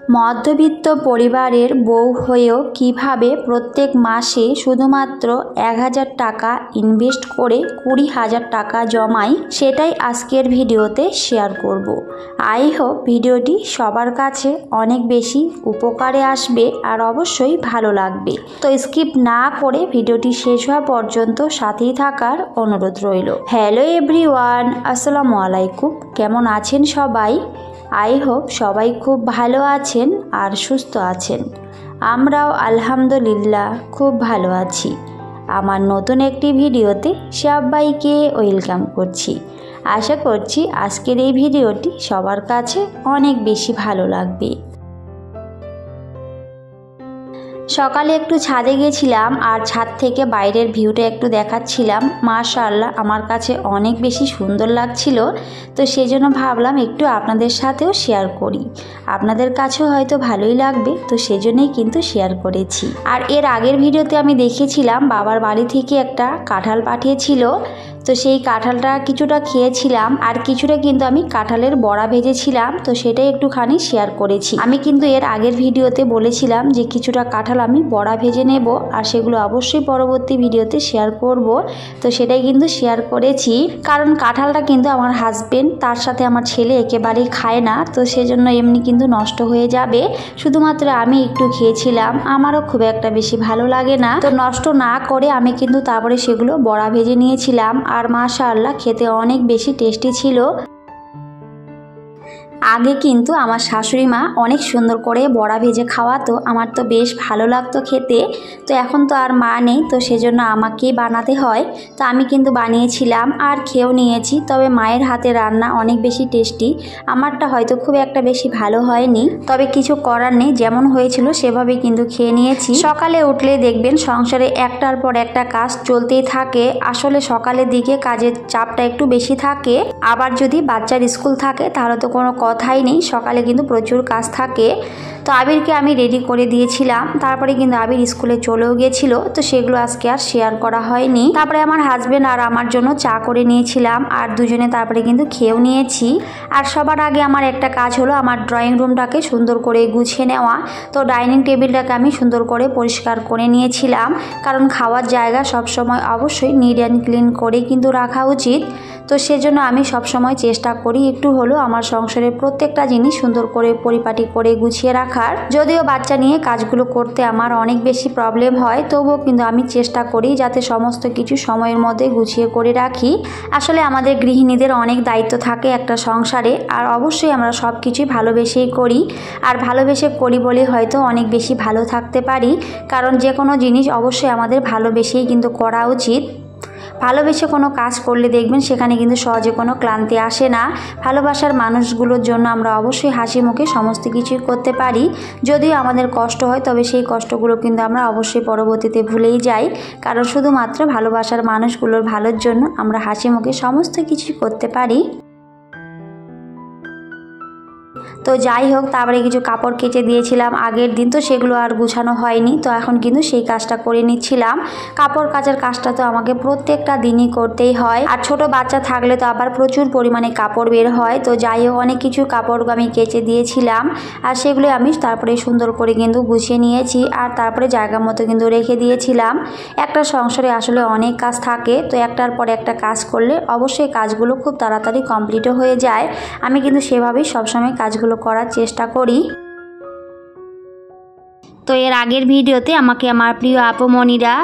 মধ্যবিত্ত পরিবারের বউ হয়েও কিভাবে প্রত্যেক মাসে শুধুমাত্র 1000 টাকা ইনভেস্ট করে 20,000 টাকা জমাই, সেটাই আজকের ভিডিওতে শেয়ার করব। আই হোপ ভিডিওটি সবার কাছে অনেক বেশি উপকারে আসবে আর অবশ্যই ভালো লাগবে। তো স্কিপ না করে ভিডিওটি শেষ হওয়া পর্যন্ত সাথেই থাকার অনুরোধ রইল। হ্যালো এভরিওয়ান, আসসালামু আলাইকুম। কেমন আছেন সবাই? আই হোপ সবাই খুব ভালো আছেন আর সুস্থ আছেন। আমরাও আলহামদুলিল্লাহ খুব ভালো আছি। আমার নতুন একটি ভিডিওতে সবাইকে ওয়েলকাম করছি। আশা করছি আজকের এই ভিডিওটি সবার কাছে অনেক বেশি ভালো লাগবে। সকালে একটু ছাদে গেছিলাম আর ছাদ থেকে বাইরের ভিউটা একটু দেখাচ্ছিলাম। মাশাআল্লাহ আমার কাছে অনেক বেশি সুন্দর লাগছিল, তো সেই জন্য ভাবলাম একটু আপনাদের সাথেও শেয়ার করি। আপনাদের কাছেও হয়তো ভালোই লাগবে, তো সেজন্যই কিন্তু শেয়ার করেছি। আর এর আগের ভিডিওতে আমি দেখেছিলাম বাবার বাড়ি থেকে একটা কাঁঠাল পাঠিয়েছিল, তো সেই কাঁঠালটা কিছুটা খেয়েছিলাম আর কিছুটা কিন্তু আমি কাঁঠালের বড়া ভেজেছিলাম, তো সেটাই একটুখানি শেয়ার করেছি। আমি কিন্তু এর আগের ভিডিওতে বলেছিলাম যে কিছুটা কাঁঠাল আমি বড়া ভেজে নেব আর সেগুলো অবশ্যই পরবর্তী ভিডিওতে শেয়ার করব, তো সেটাই কিন্তু শেয়ার করেছি। কারণ কাঁঠালটা কিন্তু আমার হাজবেন্ড তার সাথে আমার ছেলে একেবারেই খায় না, তো সেজন্য এমনি কিন্তু নষ্ট হয়ে যাবে। শুধুমাত্র আমি একটু খেয়েছিলাম, আমারও খুব একটা বেশি ভালো লাগে না, তো নষ্ট না করে আমি কিন্তু তারপরে সেগুলো বড়া ভেজে নিয়েছিলাম। আর মাশাআল্লাহ খেতে অনেক বেশি টেস্টি ছিল। আগে কিন্তু আমার শাশুড়ি মা অনেক সুন্দর করে বড়া ভেজে খাওয়াতো, আমার তো বেশ ভালো লাগতো খেতে। তো এখন তো আর মা নেই, তো সেজন্য আমাকেই বানাতে হয়। তো আমি কিন্তু বানিয়েছিলাম আর খেয়েও নিয়েছি, তবে মায়ের হাতে রান্না অনেক বেশি টেস্টি। আমারটা হয়তো খুব একটা বেশি ভালো হয়নি, তবে কিছু করার নেই, যেমন হয়েছিল সেভাবেই কিন্তু খেয়ে নিয়েছি। সকালে উঠলে দেখবেন সংসারে একটার পর একটা কাজ চলতেই থাকে। আসলে সকালের দিকে কাজের চাপটা একটু বেশি থাকে, আবার যদি বাচ্চার স্কুল থাকে তাহলে তো কোনো কথাই নেই, সকালে কিন্তু প্রচুর কাজ থাকে। তো আবিরকে আমি রেডি করে দিয়েছিলাম, তারপরে কিন্তু আবির স্কুলে চলেও গেছিল, তো সেগুলো আজকে আর শেয়ার করা হয়নি। তারপরে আমার হাজবেন্ড আর আমার জন্য চা করে নিয়েছিলাম আর দুজনে তারপরে কিন্তু খেয়েও নিয়েছি। আর সবার আগে আমার একটা কাজ হলো আমার ড্রয়িং রুমটাকে সুন্দর করে গুছিয়ে নেওয়া। তো ডাইনিং টেবিলটাকে আমি সুন্দর করে পরিষ্কার করে নিয়েছিলাম, কারণ খাওয়ার জায়গা সবসময় অবশ্যই নিট অ্যান্ড ক্লিন করে কিন্তু রাখা উচিত। তো সেজন্য আমি সবসময় চেষ্টা করি একটু হলেও আমার সংসারের প্রত্যেকটা জিনিস সুন্দর করে পরিপাটি করে গুছিয়ে রাখার। যদিও বাচ্চা নিয়ে কাজগুলো করতে আমার অনেক বেশি প্রবলেম হয়, তবুও কিন্তু আমি চেষ্টা করি যাতে সমস্ত কিছু সময়ের মধ্যে গুছিয়ে করে রাখি। আসলে আমাদের গৃহিণীদের অনেক দায়িত্ব থাকে একটা সংসারে, আর অবশ্যই আমরা সব কিছুই ভালোবেসেই করি। আর ভালোবেসে করি বলে হয়তো অনেক বেশি ভালো থাকতে পারি, কারণ যে কোনো জিনিস অবশ্যই আমাদের ভালোবেসেই কিন্তু করা উচিত। ভালোবেসে কোনো কাজ করলে দেখবেন সেখানে কিন্তু সহজে কোনো ক্লান্তি আসে না। ভালোবাসার মানুষগুলোর জন্য আমরা অবশ্যই হাসি মুখে সমস্ত কিছুই করতে পারি। যদিও আমাদের কষ্ট হয়, তবে সেই কষ্টগুলো কিন্তু আমরা অবশ্যই পরবর্তীতে ভুলেই যাই, কারণ শুধুমাত্র ভালোবাসার মানুষগুলোর ভালোর জন্য আমরা হাসি মুখে সমস্ত কিছুই করতে পারি। তো যাই হোক, তারপরে কিছু কাপড় কেচে দিয়েছিলাম আগের দিন, তো সেগুলো আর গুছানো হয়নি, তো এখন কিন্তু সেই কাজটা করে নিচ্ছিলাম। কাপড় কাচার কাজটা তো আমাকে প্রত্যেকটা দিনই করতেই হয়, আর ছোট বাচ্চা থাকলে তো আবার প্রচুর পরিমাণে কাপড় বের হয়। তো যাই হোক, অনেক কিছু কাপড় আমি কেচে দিয়েছিলাম আর সেগুলো আমি তারপরে সুন্দর করে কিন্তু গুছিয়ে নিয়েছি আর তারপরে জায়গা মতো কিন্তু রেখে দিয়েছিলাম। একটা সংসারে আসলে অনেক কাজ থাকে, তো একটার পর একটা কাজ করলে অবশ্যই কাজগুলো খুব তাড়াতাড়ি কমপ্লিটও হয়ে যায়। আমি কিন্তু সেভাবেই সবসময় কাজগুলো করার চেষ্টা করি। তো এর আগের ভিডিওতে আমাকে আমার প্রিয় আপুমণিরা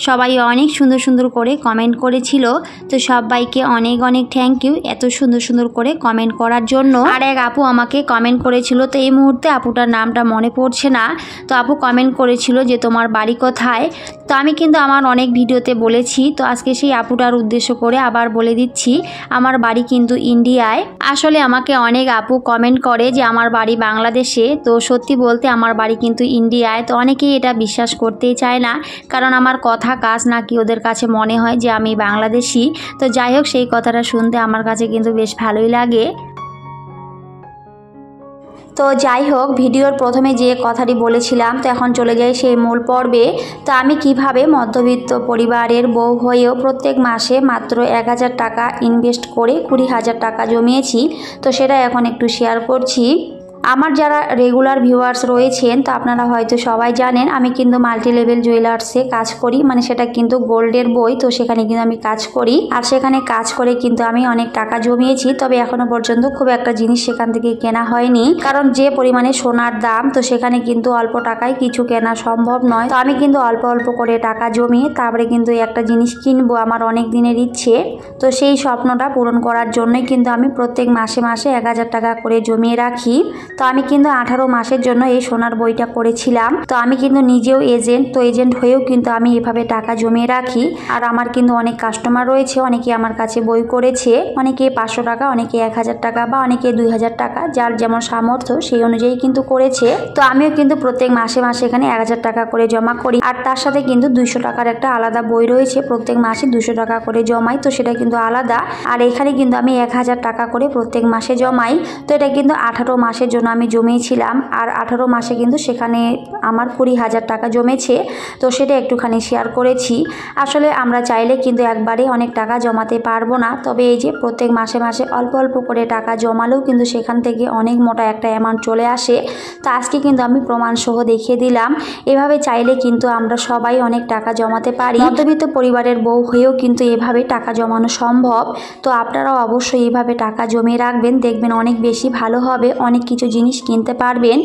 সবাই অনেক সুন্দর সুন্দর করে কমেন্ট করেছিল, তো সবাইকে অনেক অনেক থ্যাংক ইউ এত সুন্দর সুন্দর করে কমেন্ট করার জন্য। আর এক আপু আমাকে কমেন্ট করেছিল, তো এই মুহূর্তে আপুটার নামটা মনে পড়ছে না, তো আপু কমেন্ট করেছিল যে তোমার বাড়ি কোথায়। তো আমি কিন্তু আমার অনেক ভিডিওতে বলেছি, তো আজকে সেই আপুটার উদ্দেশ্য করে আবার বলে দিচ্ছি, আমার বাড়ি কিন্তু ইন্ডিয়ায়। আসলে আমাকে অনেক আপু কমেন্ট করে যে আমার বাড়ি বাংলাদেশে, তো সত্যি বলতে আমার বাড়ি কিন্তু ইন্ডিয়ায়। তো অনেকেই এটা বিশ্বাস করতেই চায় না, কারণ আমার কথা কাজ নাকি ওদের কাছে মনে হয় যে আমি বাংলাদেশি। তো যাই হোক, সেই কথাটা শুনতে আমার কাছে কিন্তু বেশ ভালোই লাগে। তো যাই হোক, ভিডিওর প্রথমে যে কথাটি বলেছিলাম, তো এখন চলে যাই সেই মূল পর্বে। তো আমি কিভাবে মধ্যবিত্ত পরিবারের বউ হয়েও প্রত্যেক মাসে মাত্র 1000 টাকা ইনভেস্ট করে 20,000 টাকা জমিয়েছি, তো সেটা এখন একটু শেয়ার করছি। আমার যারা রেগুলার ভিউয়ার্স রয়েছেন তো আপনারা হয়তো সবাই জানেন আমি কিন্তু মাল্টি লেভেল জুয়েলার্সে কাজ করি, মানে সেটা কিন্তু গোল্ডের বই, তো সেখানে কিন্তু আমি কাজ করি। আর সেখানে কাজ করে কিন্তু আমি অনেক টাকা জমিয়েছি, তবে এখনো পর্যন্ত খুব একটা জিনিস সেখান থেকে কেনা হয়নি, কারণ যে পরিমাণে সোনার দাম তো সেখানে কিন্তু অল্প টাকায় কিছু কেনা সম্ভব নয়। তো আমি কিন্তু অল্প অল্প করে টাকা জমিয়ে তারপরে কিন্তু একটা জিনিস কিনবো, আমার অনেক দিনের ইচ্ছে। তো সেই স্বপ্নটা পূরণ করার জন্যই কিন্তু আমি প্রত্যেক মাসে মাসে 1000 টাকা করে জমিয়ে রাখি। তো আমি কিন্তু 18 মাসের জন্য এই সোনার বইটা করেছিলাম। তো আমি কিন্তু নিজেও এজেন্ট, তো এজেন্ট হয়েও কিন্তু আমি এভাবে টাকা জমিয়ে রাখি। আর আমার কিন্তু অনেক কাস্টমার রয়েছে, অনেকে আমার কাছে বই করেছে, অনেকে 500 টাকা, অনেকে 1000 টাকা বা অনেকে 2000 টাকা, যার যেমন সামর্থ্য সেই অনুযায়ী কিন্তু করেছে। তো আমিও কিন্তু প্রত্যেক মাসে মাসে এখানে 1000 টাকা করে জমা করি। আর তার সাথে কিন্তু 200 টাকার একটা আলাদা বই রয়েছে, প্রত্যেক মাসে 200 টাকা করে জমাই, তো সেটা কিন্তু আলাদা। আর এখানে কিন্তু আমি 1000 টাকা করে প্রত্যেক মাসে জমাই। তো এটা কিন্তু 18 মাসের জন্য আমি জমিয়েছিলাম। আর 18 মাসে কিন্তু সেখানে আমার 20,000 টাকা জমেছে, তো সেটা একটুখানি শেয়ার করেছি। আসলে আমরা চাইলে কিন্তু একবারে অনেক টাকা জমাতে পারবো না, তবে এই যে প্রত্যেক মাসে মাসে অল্প অল্প করে টাকা জমালেও কিন্তু সেখান থেকে অনেক মোটা একটা অ্যামাউন্ট চলে আসে। তো আজকে কিন্তু আমি প্রমাণ সহ দেখিয়ে দিলাম। এভাবে চাইলে কিন্তু আমরা সবাই অনেক টাকা জমাতে পারি। মধ্যবিত্ত পরিবারের বউ হয়েও কিন্তু এভাবে টাকা জমানো সম্ভব। তো আপনারাও অবশ্যই এভাবে টাকা জমিয়ে রাখবেন, দেখবেন অনেক বেশি ভালো হবে, অনেক কিছু জিনিস কিনতে পারবেন।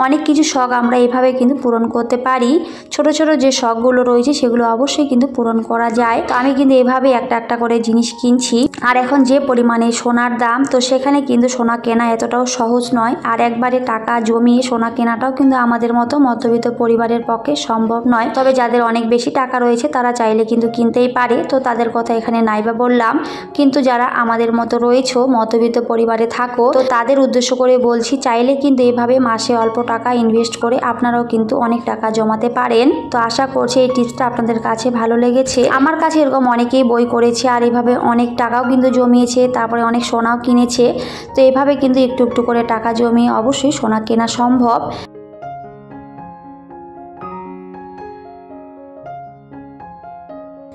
অনেক কিছু শখ আমরা এভাবে কিন্তু পূরণ করতে পারি। ছোট ছোট যে শখগুলো রয়েছে সেগুলো অবশ্যই কিন্তু পূরণ করা যায়। তো আমি কিন্তু এভাবে একটা একটা করে জিনিস কিনছি। আর এখন যে পরিমাণে সোনার দাম, তো সেখানে কিন্তু সোনা কেনা এতটাও সহজ নয়। আর একবারে টাকা জমিয়ে সোনা কেনাটাও কিন্তু আমাদের মতো মধ্যবিত্ত পরিবারের পক্ষে সম্ভব নয়। তবে যাদের অনেক বেশি টাকা রয়েছে তারা চাইলে কিন্তু কিনতেই পারে, তো তাদের কথা এখানে নাইবা বললাম। কিন্তু যারা আমাদের মতো রয়েছে মধ্যবিত্ত পরিবারে থাকো, তো তাদের উদ্দেশ্য করে বলছি, চাইলে কিন্তু এভাবে মাসে অল্প টাকা ইনভেস্ট করে আপনারাও কিন্তু অনেক টাকা জমাতে পারেন। তো আশা করছি এই টিপসটা আপনাদের কাছে ভালো লেগেছে। আমার কাছে এরকম অনেকেই বই করেছে আর এভাবে অনেক টাকাও কিন্তু জমিয়েছে, তারপরে অনেক সোনাও কিনেছে। তো এভাবে কিন্তু একটু একটু করে টাকা জমিয়ে অবশ্যই সোনা কেনা সম্ভব।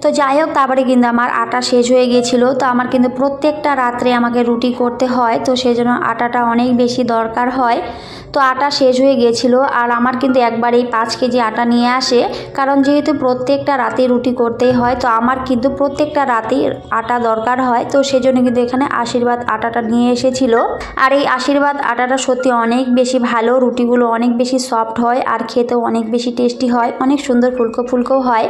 তো যাই হোক, তারপরে কিন্তু আমার আটা শেষ হয়ে গিয়েছিল। তো আমার কিন্তু প্রত্যেকটা রাত্রে আমাকে রুটি করতে হয়, তো সেজন্য আটাটা অনেক বেশি দরকার হয়। তো আটা শেষ হয়ে গিয়েছিল আর আমার কিন্তু একবারেই 5 কেজি আটা নিয়ে আসে, কারণ যেহেতু প্রত্যেকটা রাতে রুটি করতেই হয়, তো আমার কিন্তু প্রত্যেকটা রাতেই আটা দরকার হয়। তো সেজন্য কিন্তু এখানে আশীর্বাদ আটাটা নিয়ে এসেছিল। আর এই আশীর্বাদ আটাটা সত্যি অনেক বেশি ভালো, রুটিগুলো অনেক বেশি সফট হয় আর খেতেও অনেক বেশি টেস্টি হয়, অনেক সুন্দর ফুলকো ফুলকো হয়।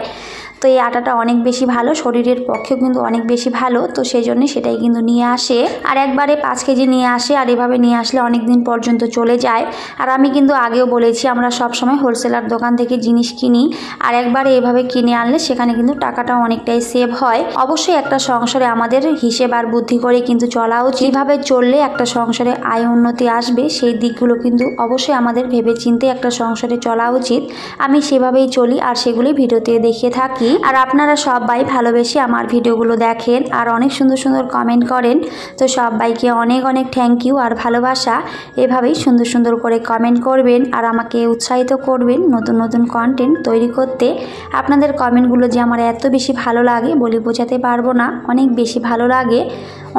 তো এই আটাটা অনেক বেশি ভালো, শরীরের পক্ষেও কিন্তু অনেক বেশি ভালো, তো সেই জন্যই সেটাই কিন্তু নিয়ে আসে। আর একবারে 5 কেজি নিয়ে আসে, আর এভাবে নিয়ে আসলে অনেক দিন পর্যন্ত চলে যায়। আর আমি কিন্তু আগেও বলেছি আমরা সব সময় হোলসেলার দোকান থেকে জিনিস কিনি, আর একবারে এভাবে কিনে আনলে সেখানে কিন্তু টাকাটা অনেকটাই সেভ হয়। অবশ্যই একটা সংসারে আমাদের হিসেব আর বুদ্ধি করে কিন্তু চলা উচিত। এইভাবে চললে একটা সংসারে আয় উন্নতি আসবে, সেই দিকগুলো কিন্তু অবশ্যই আমাদের ভেবে চিন্তে একটা সংসারে চলা উচিত। আমি সেভাবেই চলি আর সেগুলি ভিডিওতে দেখিয়ে থাকি। আর আপনারা সবাই ভালোবেসে আমার ভিডিওগুলো দেখেন আর অনেক সুন্দর সুন্দর কমেন্ট করেন, তো সবাইকে অনেক অনেক থ্যাংক ইউ আর ভালোবাসা। এভাবেই সুন্দর সুন্দর করে কমেন্ট করবেন আর আমাকে উৎসাহিত করবেন নতুন নতুন কন্টেন্ট তৈরি করতে। আপনাদের কমেন্টগুলো যে আমার এত বেশি ভালো লাগে বলে বোঝাতে পারবো না, অনেক বেশি ভালো লাগে।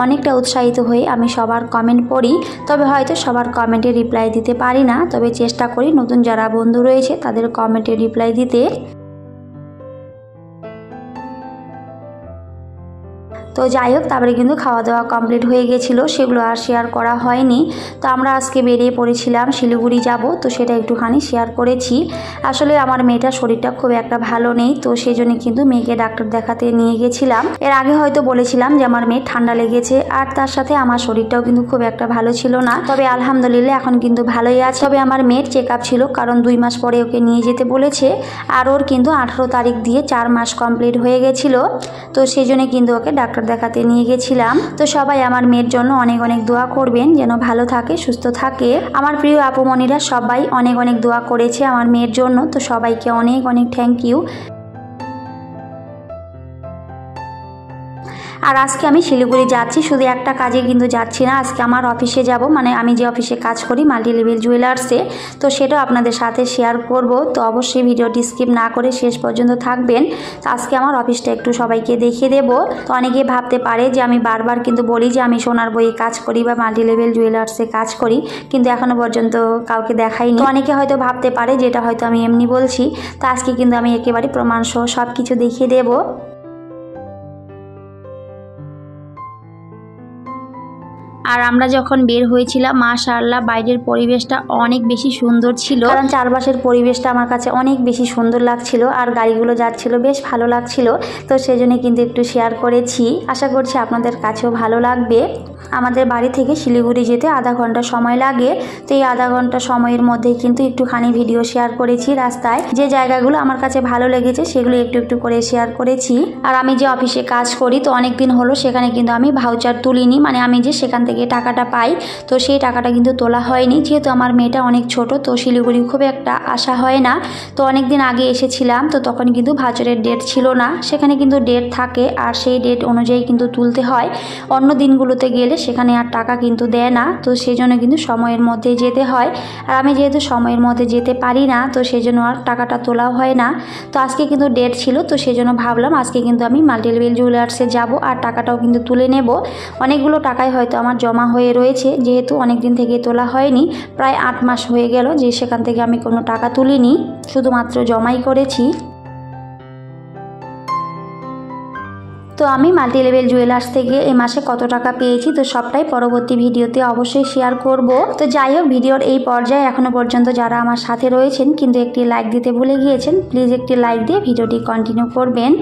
অনেকটা উৎসাহিত হয়ে আমি সবার কমেন্ট পড়ি, তবে হয়তো সবার কমেন্টে রিপ্লাই দিতে পারি না, তবে চেষ্টা করি নতুন যারা বন্ধু রয়েছে তাদের কমেন্টে রিপ্লাই দিতে। তো যাই হোক, তারপরে কিন্তু খাওয়া দাওয়া কমপ্লিট হয়ে গেছিলো, সেগুলো আর শেয়ার করা হয়নি। তো আমরা আজকে বেরিয়ে পড়েছিলাম শিলিগুড়ি যাব, তো সেটা একটুখানি শেয়ার করেছি। আসলে আমার মেয়েটার শরীরটা খুব একটা ভালো নেই, তো সেই জন্য কিন্তু মেয়েকে ডাক্তার দেখাতে নিয়ে গেছিলাম। এর আগে হয়তো বলেছিলাম যে আমার মেয়ে ঠান্ডা লেগেছে, আর তার সাথে আমার শরীরটাও কিন্তু খুব একটা ভালো ছিল না, তবে আলহামদুলিল্লাহ এখন কিন্তু ভালোই আছে। তবে আমার মেয়ের চেক আপ ছিল, কারণ 2 মাস পরে ওকে নিয়ে যেতে বলেছে, আর ওর কিন্তু 18 তারিখ দিয়ে 4 মাস কমপ্লিট হয়ে গেছিলো। তো সেই জন্য কিন্তু ওকে ডাক্তার দেখাতে নিয়ে গেছিলাম। তো সবাই আমার মেয়ের জন্য অনেক অনেক দোয়া করবেন, যেন ভালো থাকে সুস্থ থাকে। আমার প্রিয় আপুমণিরা সবাই অনেক অনেক দোয়া করেছে আমার মেয়ের জন্য, তো সবাইকে অনেক অনেক থ্যাংক ইউ। আর আজকে আমি শিলিগুড়ি যাচ্ছি, শুধু একটা কাজে কিন্তু যাচ্ছি না, আজকে আমার অফিসে যাব, মানে আমি যে অফিসে কাজ করি মাল্টি লেভেল জুয়েলার্সে, তো সেটাও আপনাদের সাথে শেয়ার করব। তো অবশ্যই ভিডিওটি স্কিপ না করে শেষ পর্যন্ত থাকবেন। তো আজকে আমার অফিসটা একটু সবাইকে দেখিয়ে দেব। তো অনেকেই ভাবতে পারে যে আমি বারবার কিন্তু বলি যে আমি সোনার বইয়ে কাজ করি বা মাল্টি লেভেল জুয়েলার্সে কাজ করি, কিন্তু এখনো পর্যন্ত কাউকে দেখাইনি। তো অনেকে হয়তো ভাবতে পারে যে এটা হয়তো আমি এমনি বলছি। তো আজকে কিন্তু আমি একেবারে প্রমাণ সহ সব কিছু দেখিয়ে দেব। আর আমরা যখন বের হয়েছিলাম মাশাআল্লাহ বাইরের পরিবেশটা অনেক বেশি সুন্দর ছিল, কারণ চারপাশের পরিবেশটা আমার কাছে অনেক বেশি সুন্দর লাগছিল আর গাড়িগুলো যাচ্ছিল বেশ ভালো লাগছিল। তো সেজন্য কিন্তু একটু শেয়ার করেছি, আশা করছি আপনাদের কাছেও ভালো লাগবে। আমাদের বাড়ি থেকে শিলিগুড়ি যেতে আধা ঘন্টা সময় লাগে। তো এই আধা ঘন্টা সময়ের মধ্যেই কিন্তু একটুখানি ভিডিও শেয়ার করেছি, রাস্তায় যে জায়গাগুলো আমার কাছে ভালো লেগেছে সেগুলো একটু একটু করে শেয়ার করেছি। আর আমি যে অফিসে কাজ করি তো অনেক দিন হলো সেখানে কিন্তু আমি ভাউচার তুলিনি, মানে আমি যে সেখান থেকে টাকাটা পাই তো সেই টাকাটা কিন্তু তোলা হয়নি, যেহেতু আমার মেয়েটা অনেক ছোট, তো শিলিগুড়ি খুব একটা আসা হয় না। তো অনেক দিন আগে এসেছিলাম, তো তখন কিন্তু ভাউচারের ডেট ছিল না, সেখানে কিন্তু ডেট থাকে আর সেই ডেট অনুযায়ী কিন্তু তুলতে হয়। অন্য দিনগুলোতে গেলে সেখানে আর টাকা কিন্তু দেয় না, তো সেই জন্য কিন্তু সময়ের মধ্যে যেতে হয়। আর আমি যেহেতু সময়ের মধ্যে যেতে পারি না, তো সেই জন্য আর টাকাটা তোলাও হয় না। তো আজকে কিন্তু ডেট ছিল, তো সেই জন্য ভাবলাম আজকে কিন্তু আমি মাল্টি লেভেল জুয়েলার্সে যাব আর টাকাটাও কিন্তু তুলে নেব। অনেকগুলো টাকাই হয়তো আমার জমা হয়ে রয়েছে, যেহেতু অনেক দিন থেকে তোলা হয়নি, প্রায় 8 মাস হয়ে গেল যে সেখান থেকে আমি কোনো টাকা তুলিনি, শুধুমাত্র জমাই করেছি। তো আমি মাল্টি লেভেল জুয়েলার্স থেকে এই মাসে কত টাকা পেয়েছি তো সবটাই পরবর্তী ভিডিওতে অবশ্যই শেয়ার করব। তো যাই হোক, ভিডিওর এই পর্যায়ে এখনো পর্যন্ত যারা আমার সাথে রয়েছেন কিন্তু একটি লাইক দিতে ভুলে গিয়েছেন, প্লিজ একটি লাইক দিয়ে ভিডিওটি কন্টিনিউ করবেন।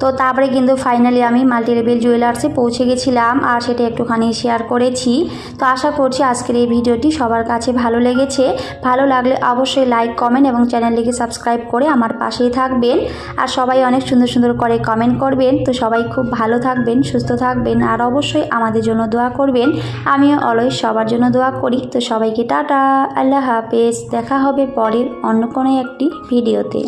তো তারপরে কিন্তু ফাইনালি আমি মাল্টি লেভেল জুয়েলার্সে পৌঁছে গেছিলাম আর সেটা একটুখানি শেয়ার করেছি। তো আশা করছি আজকের এই ভিডিওটি সবার কাছে ভালো লেগেছে। ভালো লাগলে অবশ্যই লাইক, কমেন্ট এবং চ্যানেলটিকে সাবস্ক্রাইব করে আমার পাশেই থাকবেন। আর সবাই অনেক সুন্দর সুন্দর করে কমেন্ট করবেন। তো সবাই খুব ভালো থাকবেন, সুস্থ থাকবেন আর অবশ্যই আমাদের জন্য দোয়া করবেন। আমিও অলওয়েজ সবার জন্য দোয়া করি। তো সবাইকে টাটা, আল্লাহ হাফেজ, দেখা হবে পরের অন্য কোনো একটি ভিডিওতে।